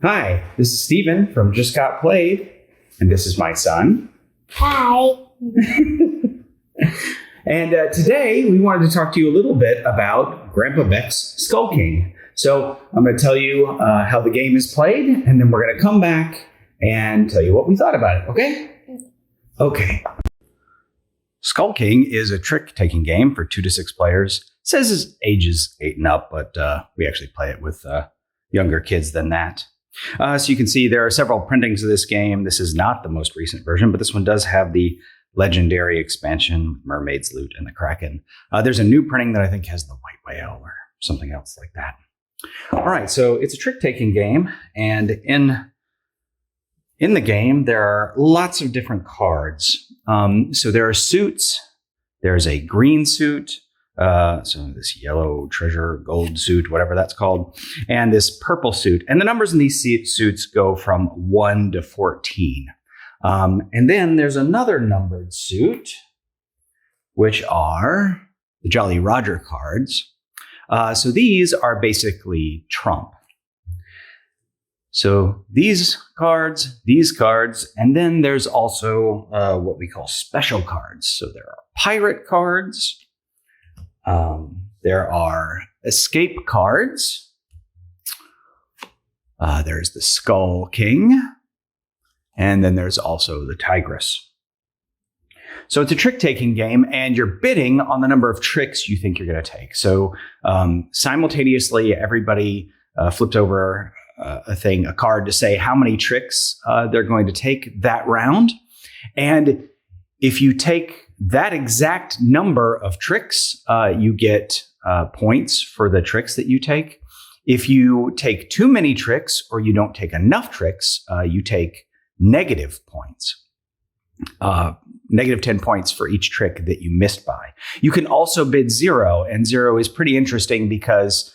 Hi, this is Steven from Just Got Played, and this is my son. Hi. And today we wanted to talk to you a little bit about Grandpa Beck's Skull King. So I'm going to tell you how the game is played, and then we're going to come back and tell you what we thought about it, okay? Okay. Skull King is a trick-taking game for 2 to 6 players. It says it's ages 8 and up, but we actually play it with younger kids than that. So you can see there are several printings of this game. This is not the most recent version, but this one does have the legendary expansion, Mermaid's Loot and the Kraken. There's a new printing that I think has the White Whale or something else like that. All right, so it's a trick-taking game, and in the game, there are lots of different cards. So there are suits. There's a green suit, so this yellow treasure, gold suit, whatever that's called, and this purple suit. And the numbers in these suits go from 1 to 14. And then there's another numbered suit, which are the Jolly Roger cards. So these are basically trump. So these cards, and then there's also what we call special cards. So there are pirate cards. There are escape cards. There's the Skull King. And then there's also the Tigress. So it's a trick-taking game, and you're bidding on the number of tricks you think you're going to take. So simultaneously, everybody flips over a card to say how many tricks they're going to take that round. And if you take that exact number of tricks, you get points for the tricks that you take. If you take too many tricks or you don't take enough tricks, you take negative points. Negative 10 points for each trick that you missed by. You can also bid 0, and 0 is pretty interesting because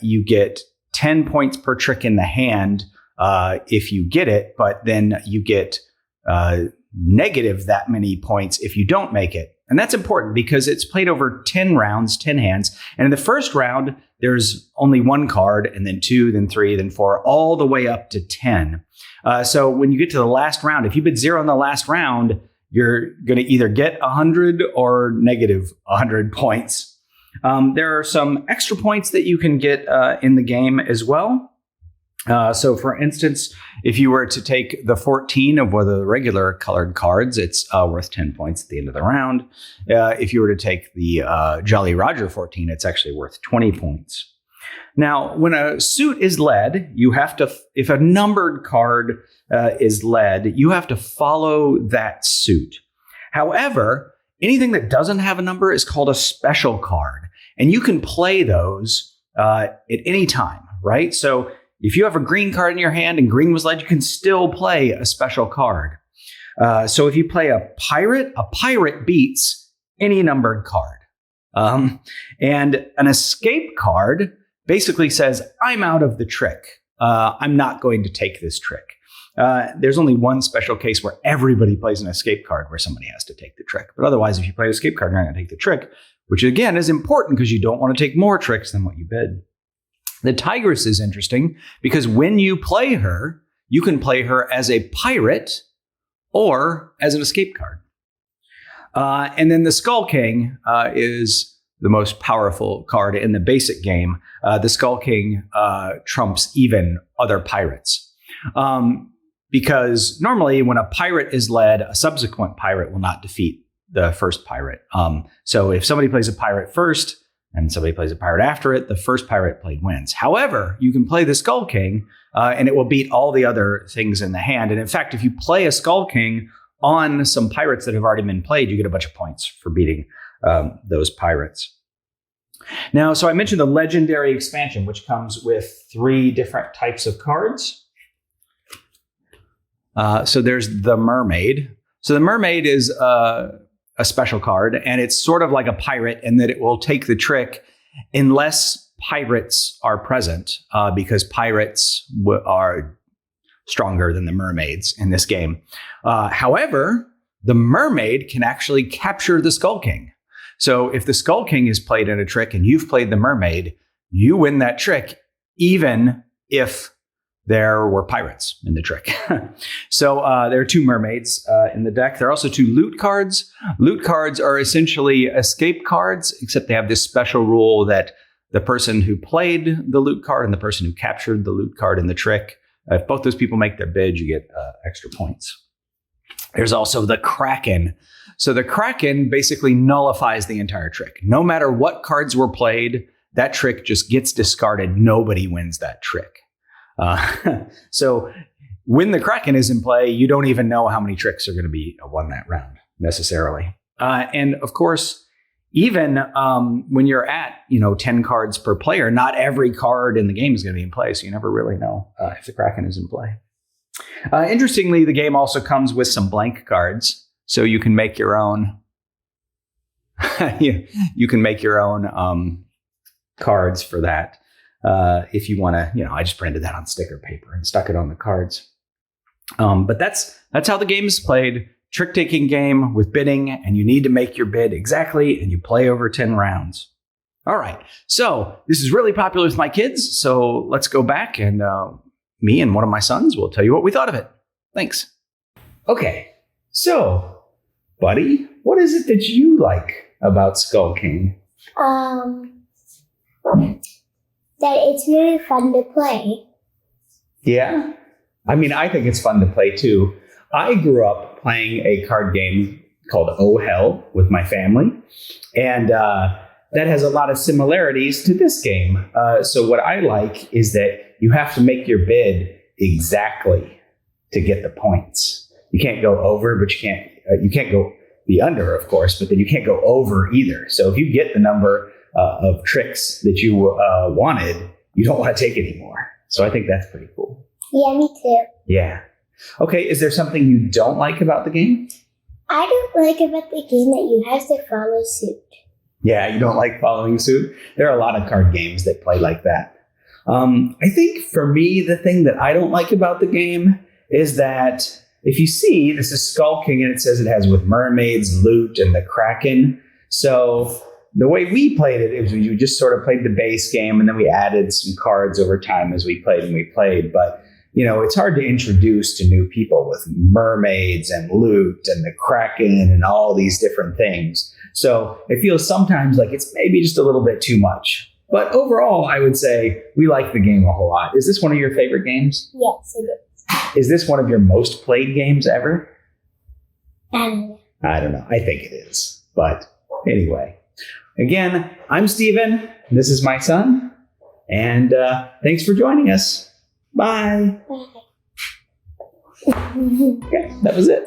you get 10 points per trick in the hand if you get it, but then you get negative that many points if you don't make it. And that's important because it's played over 10 rounds, 10 hands. And in the first round, there's only 1 card, and then 2, then 3, then 4, all the way up to 10. So when you get to the last round, if you bid 0 in the last round, you're going to either get 100 or negative 100 points. There are some extra points that you can get in the game as well. So for instance, if you were to take the 14 of one of the regular colored cards, it's worth 10 points at the end of the round. If you were to take the Jolly Roger 14, it's actually worth 20 points. Now, when a suit is led, you have to, if a numbered card is led, you have to follow that suit. However, anything that doesn't have a number is called a special card, and you can play those at any time, right? So if you have a green card in your hand and green was led, you can still play a special card. So if you play a pirate beats any numbered card. And an escape card basically says, I'm out of the trick. I'm not going to take this trick. There's only one special case where everybody plays an escape card where somebody has to take the trick. But otherwise, if you play an escape card, you're not going to take the trick, which again is important because you don't want to take more tricks than what you bid. The Tigress is interesting because when you play her, you can play her as a pirate or as an escape card. And then the Skull King is the most powerful card in the basic game. The Skull King trumps even other pirates. Because normally when a pirate is led, a subsequent pirate will not defeat the first pirate. So if somebody plays a pirate first, and somebody plays a pirate after it, the first pirate played wins. However, you can play the Skull King, and it will beat all the other things in the hand. And in fact, if you play a Skull King on some pirates that have already been played, you get a bunch of points for beating those pirates. Now, so I mentioned the legendary expansion, which comes with 3 different types of cards. So there's the Mermaid. So the Mermaid is a special card, and it's sort of like a pirate in that it will take the trick unless pirates are present, because pirates are stronger than the mermaids in this game. However, the mermaid can actually capture the Skull King. So if the Skull King is played in a trick and you've played the mermaid, you win that trick, even if there were pirates in the trick. So there are 2 mermaids in the deck. There are also 2 loot cards. Loot cards are essentially escape cards, except they have this special rule that the person who played the loot card and the person who captured the loot card in the trick, if both those people make their bid, you get extra points. There's also the Kraken. So the Kraken basically nullifies the entire trick. No matter what cards were played, that trick just gets discarded. Nobody wins that trick. So when the Kraken is in play, you don't even know how many tricks are going to be won that round necessarily. And of course, even when you're at 10 cards per player, not every card in the game is going to be in play. So you never really know if the Kraken is in play. Interestingly, the game also comes with some blank cards, so you can make your own. You can make your own cards for that if you want to. I just printed that on sticker paper and stuck it on the cards. But that's how the game is played. Trick-taking game with bidding, and you need to make your bid exactly, and you play over 10 rounds. All right, so this is really popular with my kids, so let's go back, and me and one of my sons will tell you what we thought of it. Thanks. Okay, so, buddy, what is it that you like about Skull King? That it's really fun to play. Yeah? I mean, I think it's fun to play, too. I grew up playing a card game called Oh Hell with my family, and that has a lot of similarities to this game. So what I like is that you have to make your bid exactly to get the points. You can't go over, but you can't go the under, of course, but then you can't go over either. So if you get the number of tricks that you wanted, you don't want to take anymore. So I think that's pretty cool. Yeah, me too. Yeah. Okay, is there something you don't like about the game? I don't like about the game that you have to follow suit. Yeah, you don't like following suit? There are a lot of card games that play like that. I think for me, the thing that I don't like about the game is that if you see, this is Skull King, and it says it has with mermaids, loot, and the Kraken. So the way we played it is we just sort of played the base game, and then we added some cards over time as we played. But it's hard to introduce to new people with mermaids and loot and the Kraken and all these different things. So it feels sometimes like it's maybe just a little bit too much. But overall, I would say we like the game a whole lot. Is this one of your favorite games? Yes, it is. Is this one of your most played games ever? I don't know. I think it is. But anyway, again, I'm Steven. This is my son. And thanks for joining us. Bye. Bye. Yeah, that was it.